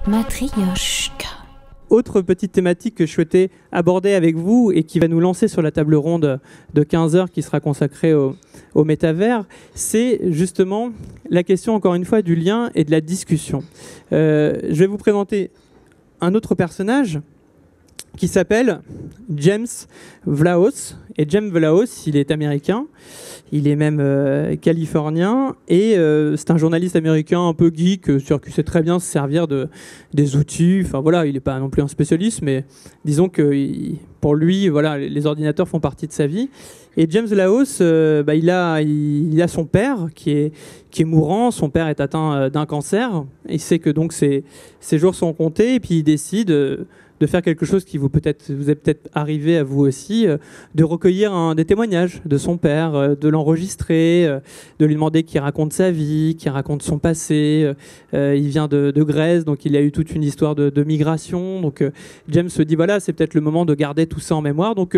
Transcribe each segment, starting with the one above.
Matryoshka. Autre petite thématique que je souhaitais aborder avec vous et qui va nous lancer sur la table ronde de 15 heures qui sera consacrée au métavers, c'est justement la question, encore une fois, du lien et de la discussion. Je vais vous présenter un autre personnage qui s'appelle James Vlahos. Et James Vlahos, il est américain, il est même californien, et c'est un journaliste américain un peu geek, qui sait très bien se servir des outils. Enfin voilà, il n'est pas non plus un spécialiste, mais disons que pour lui, voilà, les ordinateurs font partie de sa vie. Et James Vlahos, il a son père qui est mourant. Son père est atteint d'un cancer. Il sait que donc ses jours sont comptés, et puis il décide de faire quelque chose qui vous est peut-être arrivé à vous aussi, de recueillir des témoignages de son père, de l'enregistrer, de lui demander qu'il raconte sa vie, qu'il raconte son passé. Il vient de Grèce, donc il a eu toute une histoire de migration. Donc James se dit, voilà, c'est peut-être le moment de garder tout ça en mémoire. Donc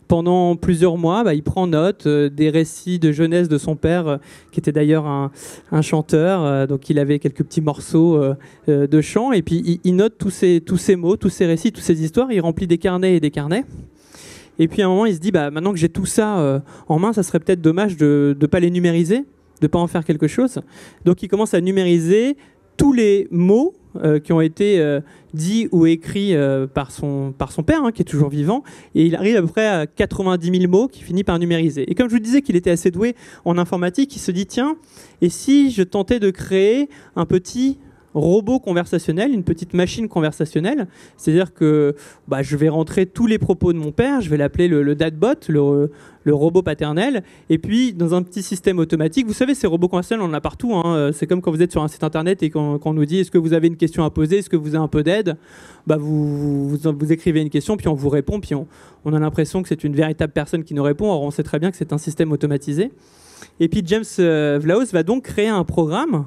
pendant plusieurs mois, il prend note des récits de jeunesse de son père, qui était d'ailleurs un chanteur. Donc il avait quelques petits morceaux de chant, et puis il note tous ces mots, tous ces récits, toutes ces histoires. Il remplit des carnets et des carnets. Et puis à un moment, il se dit, maintenant que j'ai tout ça en main, ça serait peut-être dommage de ne pas les numériser, de ne pas en faire quelque chose. Donc il commence à numériser tous les mots qui ont été dits ou écrits par son père, qui est toujours vivant, et il arrive à peu près à 90 000 mots qu'il finit par numériser. Et comme je vous disais qu'il était assez doué en informatique, il se dit, tiens, et si je tentais de créer un petit robot conversationnel, une petite machine conversationnelle, c'est-à-dire que je vais rentrer tous les propos de mon père, je vais l'appeler le dadbot, le robot paternel, et puis dans un petit système automatique, vous savez, ces robots conversationnels, on en a partout, c'est comme quand vous êtes sur un site internet et qu'on nous dit, est-ce que vous avez une question à poser, est-ce que vous avez un peu d'aide, vous écrivez une question, puis on vous répond, puis on a l'impression que c'est une véritable personne qui nous répond. Or on sait très bien que c'est un système automatisé. Et puis James Vlahos va donc créer un programme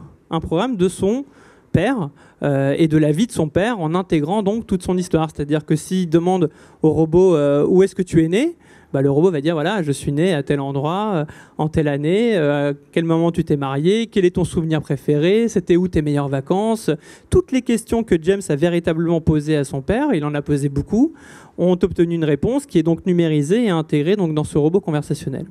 de son père et de la vie de son père, en intégrant donc toute son histoire. C'est-à-dire que s'il demande au robot où est-ce que tu es né, le robot va dire, voilà, je suis né à tel endroit, en telle année, à quel moment tu t'es marié, quel est ton souvenir préféré, c'était où tes meilleures vacances. Toutes les questions que James a véritablement posées à son père, il en a posé beaucoup, ont obtenu une réponse qui est donc numérisée et intégrée donc dans ce robot conversationnel.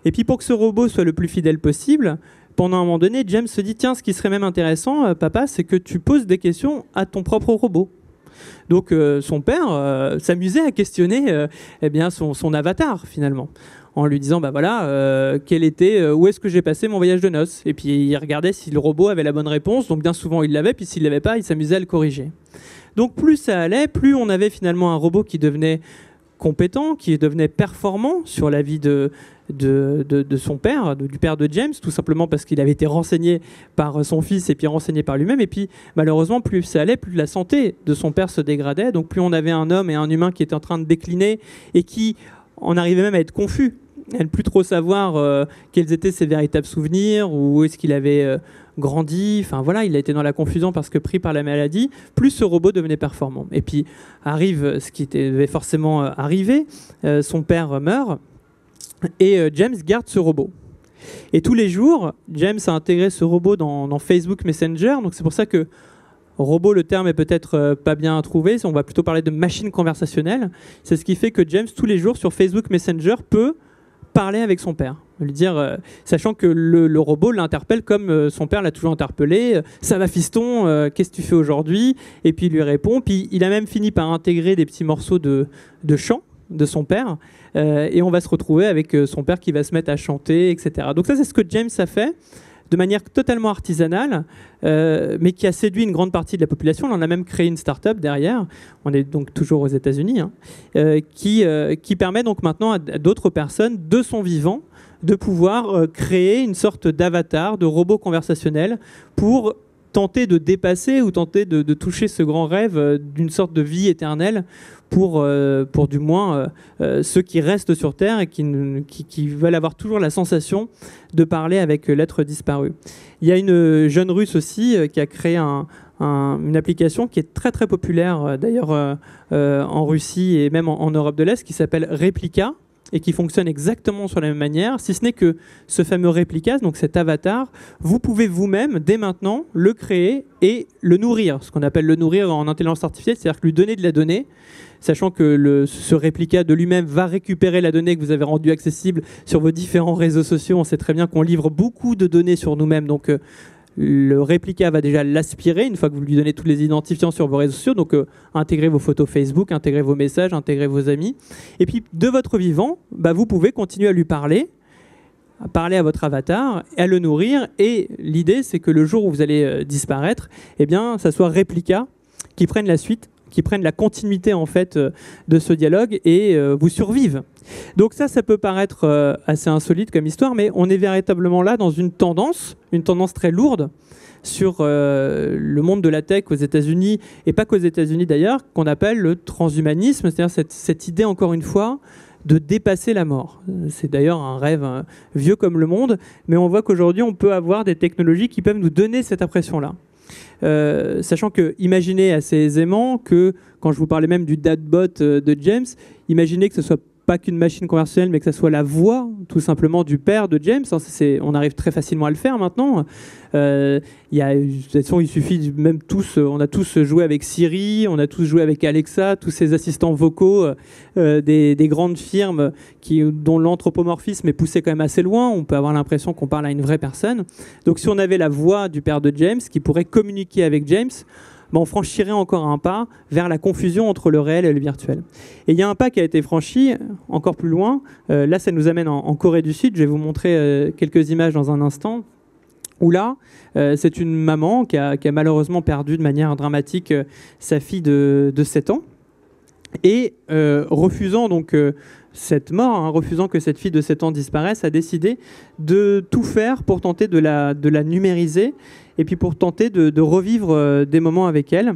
Et puis pour que ce robot soit le plus fidèle possible, pendant un moment donné, James se dit, tiens, ce qui serait même intéressant, papa, c'est que tu poses des questions à ton propre robot. Donc son père s'amusait à questionner son avatar, finalement, en lui disant, où est-ce que j'ai passé mon voyage de noces. Et puis il regardait si le robot avait la bonne réponse, donc bien souvent il l'avait, puis s'il ne l'avait pas, il s'amusait à le corriger. Donc plus ça allait, plus on avait finalement un robot qui devenait compétent, qui devenait performant sur la vie de son père, du père de James, tout simplement parce qu'il avait été renseigné par son fils et puis renseigné par lui-même. Et puis malheureusement, plus ça allait, plus la santé de son père se dégradait. Donc plus on avait un homme et un humain qui étaient en train de décliner et qui en arrivait même à être confus, à ne plus trop savoir quels étaient ses véritables souvenirs, ou où est-ce qu'il avait grandi. Enfin voilà, il a été dans la confusion parce que pris par la maladie, plus ce robot devenait performant. Et puis arrive ce qui devait forcément arriver, son père meurt, et James garde ce robot. Et tous les jours, James a intégré ce robot dans Facebook Messenger. Donc c'est pour ça que robot, le terme est peut-être pas bien trouvé. On va plutôt parler de machine conversationnelle. C'est ce qui fait que James, tous les jours, sur Facebook Messenger, peut parler avec son père. Lui dire, sachant que le robot l'interpelle comme son père l'a toujours interpellé. Ça va fiston, qu'est-ce que tu fais aujourd'hui? Et puis il lui répond. Puis il a même fini par intégrer des petits morceaux de chant de son père, et on va se retrouver avec son père qui va se mettre à chanter, etc. Donc ça, c'est ce que James a fait de manière totalement artisanale, mais qui a séduit une grande partie de la population. On a même créé une start-up derrière, on est donc toujours aux États-Unis, qui permet donc maintenant à d'autres personnes de son vivant de pouvoir créer une sorte d'avatar, de robot conversationnel pour tenter de dépasser ou tenter de toucher ce grand rêve d'une sorte de vie éternelle pour du moins ceux qui restent sur Terre et qui veulent avoir toujours la sensation de parler avec l'être disparu. Il y a une jeune Russe aussi qui a créé une application qui est très très populaire d'ailleurs en Russie et même en Europe de l'Est, qui s'appelle Replika. et qui fonctionne exactement sur la même manière, si ce n'est que ce fameux réplica, donc cet avatar, vous pouvez vous-même, dès maintenant, le créer et le nourrir. Ce qu'on appelle le nourrir en intelligence artificielle, c'est-à-dire que lui donner de la donnée, sachant que ce réplica de lui-même va récupérer la donnée que vous avez rendue accessible sur vos différents réseaux sociaux. On sait très bien qu'on livre beaucoup de données sur nous-mêmes, donc le réplica va déjà l'aspirer une fois que vous lui donnez tous les identifiants sur vos réseaux sociaux, donc intégrer vos photos Facebook, intégrer vos messages, intégrer vos amis. Et puis de votre vivant, vous pouvez continuer à lui parler, à parler à votre avatar, à le nourrir. Et l'idée, c'est que le jour où vous allez disparaître, eh bien, ça soit réplica qui prenne la suite, qui prennent la continuité en fait de ce dialogue et vous survivent. Donc ça peut paraître assez insolite comme histoire, mais on est véritablement là dans une tendance très lourde sur le monde de la tech aux États-Unis, et pas qu'aux États-Unis d'ailleurs, qu'on appelle le transhumanisme, c'est-à-dire cette idée, encore une fois, de dépasser la mort. C'est d'ailleurs un rêve vieux comme le monde, mais on voit qu'aujourd'hui, on peut avoir des technologies qui peuvent nous donner cette impression-là. Sachant que, imaginez assez aisément que, quand je vous parlais même du dadbot de James, imaginez que ce soit pas qu'une machine conversationnelle, mais que ça soit la voix, tout simplement, du père de James. On arrive très facilement à le faire maintenant. De toute façon, il suffit même on a tous joué avec Siri, on a tous joué avec Alexa, tous ces assistants vocaux des grandes firmes dont l'anthropomorphisme est poussé quand même assez loin. On peut avoir l'impression qu'on parle à une vraie personne. Donc si on avait la voix du père de James qui pourrait communiquer avec James, on franchirait encore un pas vers la confusion entre le réel et le virtuel. Et il y a un pas qui a été franchi encore plus loin. Là, ça nous amène en Corée du Sud. Je vais vous montrer quelques images dans un instant. Où là, c'est une maman qui a malheureusement perdu de manière dramatique sa fille de 7 ans. Et refusant donc cette mort, refusant que cette fille de 7 ans disparaisse, a décidé de tout faire pour tenter de la numériser et puis pour tenter de revivre des moments avec elle.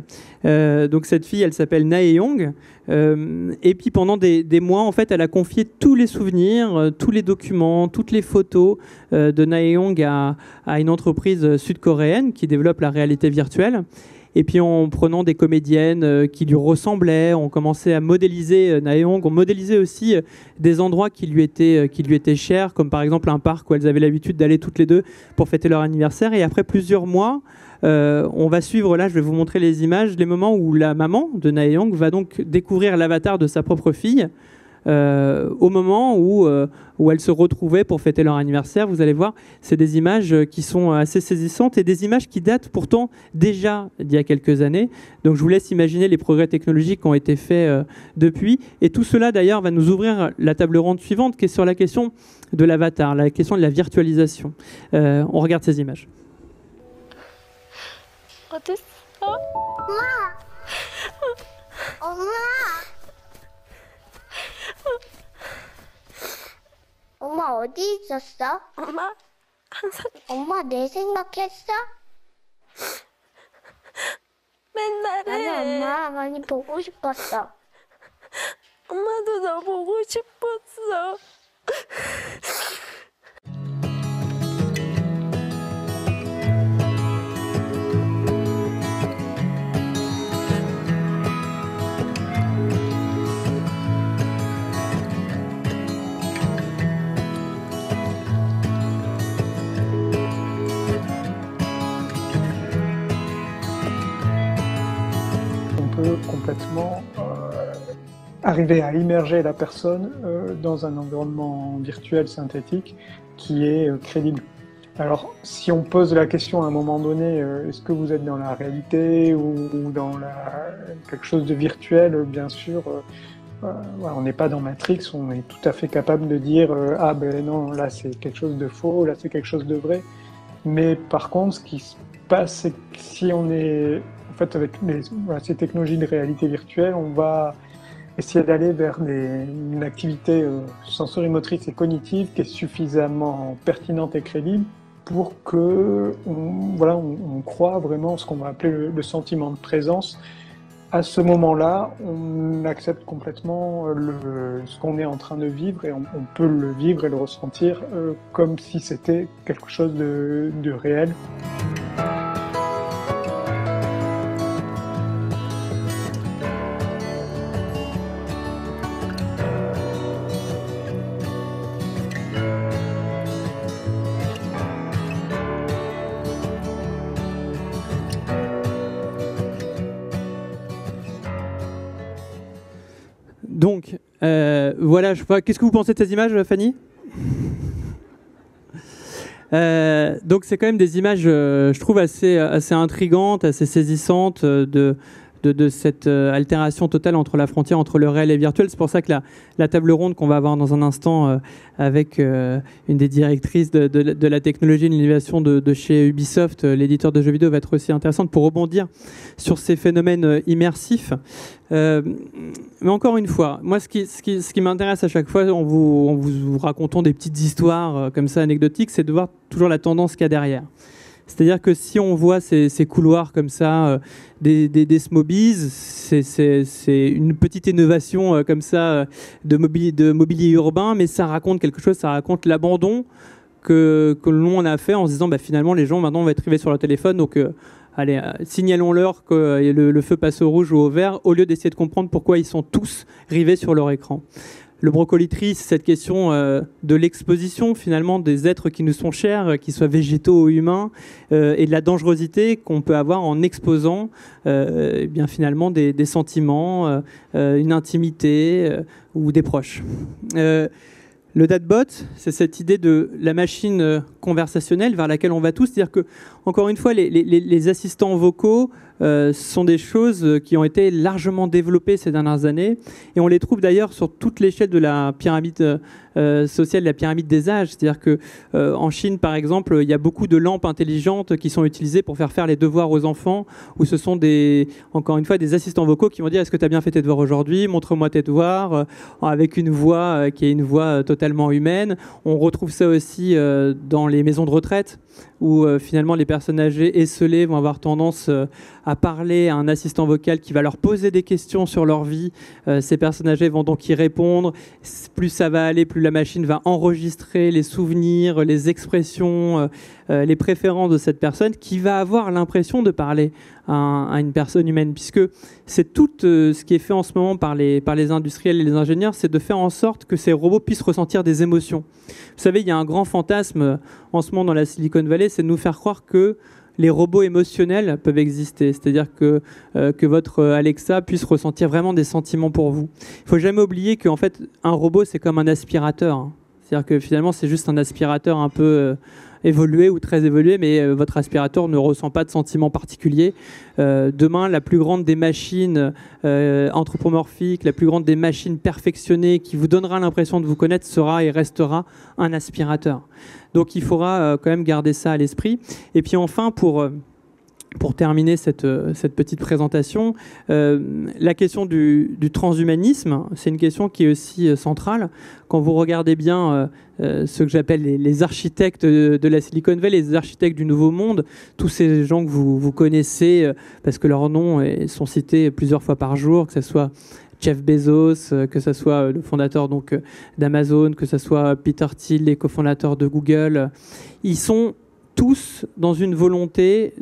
Donc cette fille, elle s'appelle Nae-Yong. Et puis pendant des mois, en fait, elle a confié tous les souvenirs, tous les documents, toutes les photos de Nae-Yong à une entreprise sud-coréenne qui développe la réalité virtuelle. Et puis en prenant des comédiennes qui lui ressemblaient, on commençait à modéliser Nae-Yong, on modélisait aussi des endroits qui lui étaient chers, comme par exemple un parc où elles avaient l'habitude d'aller toutes les deux pour fêter leur anniversaire. Et après plusieurs mois, on va suivre, là je vais vous montrer les images, les moments où la maman de Nae-Yong va donc découvrir l'avatar de sa propre fille, au moment où elles se retrouvaient pour fêter leur anniversaire. Vous allez voir, c'est des images qui sont assez saisissantes et des images qui datent pourtant déjà d'il y a quelques années. Donc je vous laisse imaginer les progrès technologiques qui ont été faits depuis. Et tout cela d'ailleurs va nous ouvrir la table ronde suivante qui est sur la question de l'avatar, la question de la virtualisation. On regarde ces images. 엄마 어디 있었어? 엄마 항상 엄마 내 생각했어? 맨날 해. 나는 엄마 많이 보고 싶었어. 엄마도 너 보고 싶었어. Complètement arriver à immerger la personne dans un environnement virtuel synthétique qui est crédible. Alors, si on pose la question à un moment donné, est-ce que vous êtes dans la réalité ou dans quelque chose de virtuel, bien sûr, voilà, on n'est pas dans Matrix, on est tout à fait capable de dire ah ben non, là c'est quelque chose de faux, là c'est quelque chose de vrai. Mais par contre, ce qui se passe, c'est que si on est en fait, avec ces technologies de réalité virtuelle, on va essayer d'aller vers une activité sensorimotrice et cognitive qui est suffisamment pertinente et crédible pour que on croit vraiment ce qu'on va appeler le sentiment de présence. À ce moment-là, on accepte complètement ce qu'on est en train de vivre et on peut le vivre et le ressentir comme si c'était quelque chose de réel. Donc, voilà, qu'est-ce que vous pensez de ces images, Fanny ? Donc c'est quand même des images, je trouve, assez intrigantes, assez saisissantes de cette altération totale entre la frontière entre le réel et le virtuel. C'est pour ça que la table ronde qu'on va avoir dans un instant avec une des directrices de la technologie et de l'innovation de chez Ubisoft, l'éditeur de jeux vidéo, va être aussi intéressante pour rebondir sur ces phénomènes immersifs. Mais encore une fois, moi, ce qui m'intéresse à chaque fois en vous racontant des petites histoires comme ça anecdotiques, c'est de voir toujours la tendance qu'il y a derrière. C'est-à-dire que si on voit ces couloirs comme ça, des Smobies, c'est une petite innovation comme ça de mobilier urbain, mais ça raconte quelque chose, ça raconte l'abandon que l'on a fait en se disant finalement les gens maintenant vont être rivés sur leur téléphone, donc allez, signalons-leur que le feu passe au rouge ou au vert, au lieu d'essayer de comprendre pourquoi ils sont tous rivés sur leur écran. Le Brocoli-Tree, c'est cette question de l'exposition finalement des êtres qui nous sont chers, qu'ils soient végétaux ou humains, et de la dangerosité qu'on peut avoir en exposant bien finalement des sentiments, une intimité ou des proches. Le datbot, c'est cette idée de la machine conversationnelle vers laquelle on va tous. C'est-à-dire que, encore une fois, les assistants vocaux sont des choses qui ont été largement développées ces dernières années. Et on les trouve d'ailleurs sur toute l'échelle de la pyramide sociale, la pyramide des âges. C'est-à-dire qu'en Chine, par exemple, il y a beaucoup de lampes intelligentes qui sont utilisées pour faire les devoirs aux enfants, où ce sont encore une fois, des assistants vocaux qui vont dire « Est-ce que tu as bien fait tes devoirs aujourd'hui ? Montre-moi tes devoirs », avec une voix qui est une voix totalement humaine. On retrouve ça aussi dans les maisons de retraite, où finalement les personnes âgées esseulées vont avoir tendance à parler à un assistant vocal qui va leur poser des questions sur leur vie. Ces personnes âgées vont donc y répondre. Plus ça va aller, plus la machine va enregistrer les souvenirs, les expressions, les préférences de cette personne, qui va avoir l'impression de parler à une personne humaine, puisque c'est tout ce qui est fait en ce moment par les industriels et les ingénieurs, c'est de faire en sorte que ces robots puissent ressentir des émotions. Vous savez, il y a un grand fantasme en ce moment dans la Silicon Valley, c'est de nous faire croire que les robots émotionnels peuvent exister, c'est-à-dire que votre Alexa puisse ressentir vraiment des sentiments pour vous. Il ne faut jamais oublier qu'en fait, un robot, c'est comme un aspirateur, hein. C'est-à-dire que finalement, c'est juste un aspirateur un peu évolué ou très évolué, mais votre aspirateur ne ressent pas de sentiments particuliers. Demain, la plus grande des machines anthropomorphiques, la plus grande des machines perfectionnées qui vous donnera l'impression de vous connaître sera et restera un aspirateur. Donc il faudra quand même garder ça à l'esprit. Et puis enfin, pour terminer cette petite présentation, la question du transhumanisme, c'est une question qui est aussi centrale. Quand vous regardez bien ce que j'appelle les architectes de la Silicon Valley, les architectes du Nouveau Monde, tous ces gens que vous connaissez, parce que leurs noms sont cités plusieurs fois par jour, que ce soit Jeff Bezos, que ce soit le fondateur donc d'Amazon, que ce soit Peter Thiel, les cofondateurs de Google, ils sont tous dans une volonté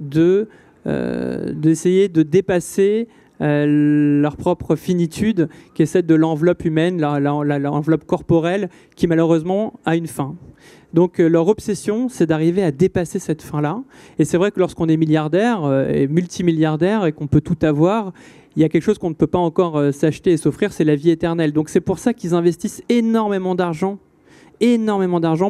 d'essayer de dépasser leur propre finitude, qui est celle de l'enveloppe humaine, l'enveloppe corporelle, qui malheureusement a une fin. Donc leur obsession, c'est d'arriver à dépasser cette fin-là. Et c'est vrai que lorsqu'on est milliardaire et multimilliardaire et qu'on peut tout avoir, il y a quelque chose qu'on ne peut pas encore s'acheter et s'offrir, c'est la vie éternelle. Donc c'est pour ça qu'ils investissent énormément d'argent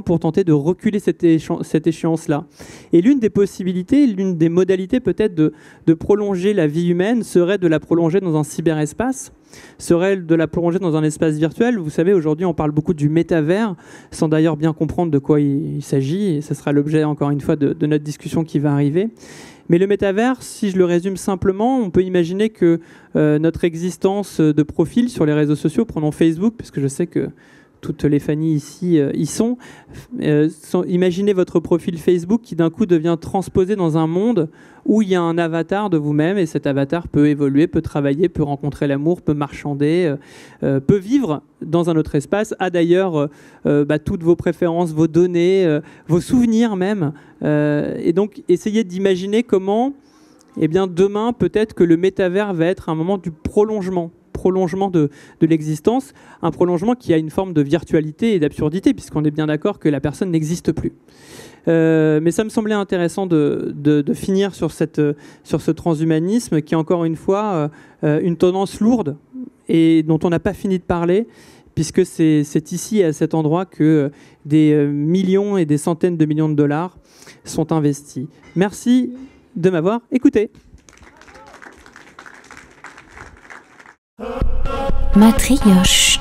pour tenter de reculer cette échéance-là. Et l'une des possibilités, l'une des modalités peut-être de prolonger la vie humaine serait de la prolonger dans un cyberespace, serait de la prolonger dans un espace virtuel. Vous savez, aujourd'hui, on parle beaucoup du métavers, sans d'ailleurs bien comprendre de quoi il s'agit, et ce sera l'objet, encore une fois, de notre discussion qui va arriver. Mais le métavers, si je le résume simplement, on peut imaginer que notre existence de profil sur les réseaux sociaux, prenons Facebook, parce que je sais que toutes les Fanny ici y sont. Imaginez votre profil Facebook qui d'un coup devient transposé dans un monde où il y a un avatar de vous-même, et cet avatar peut évoluer, peut travailler, peut rencontrer l'amour, peut marchander, peut vivre dans un autre espace, a d'ailleurs toutes vos préférences, vos données, vos souvenirs même. Et donc essayez d'imaginer comment demain peut-être que le métavers va être un moment du prolongement de l'existence, un prolongement qui a une forme de virtualité et d'absurdité, puisqu'on est bien d'accord que la personne n'existe plus. Mais ça me semblait intéressant de finir sur ce transhumanisme qui est encore une fois une tendance lourde et dont on n'a pas fini de parler, puisque c'est ici, à cet endroit, que des millions et des centaines de millions de dollars sont investis. Merci de m'avoir écouté. Matrioche.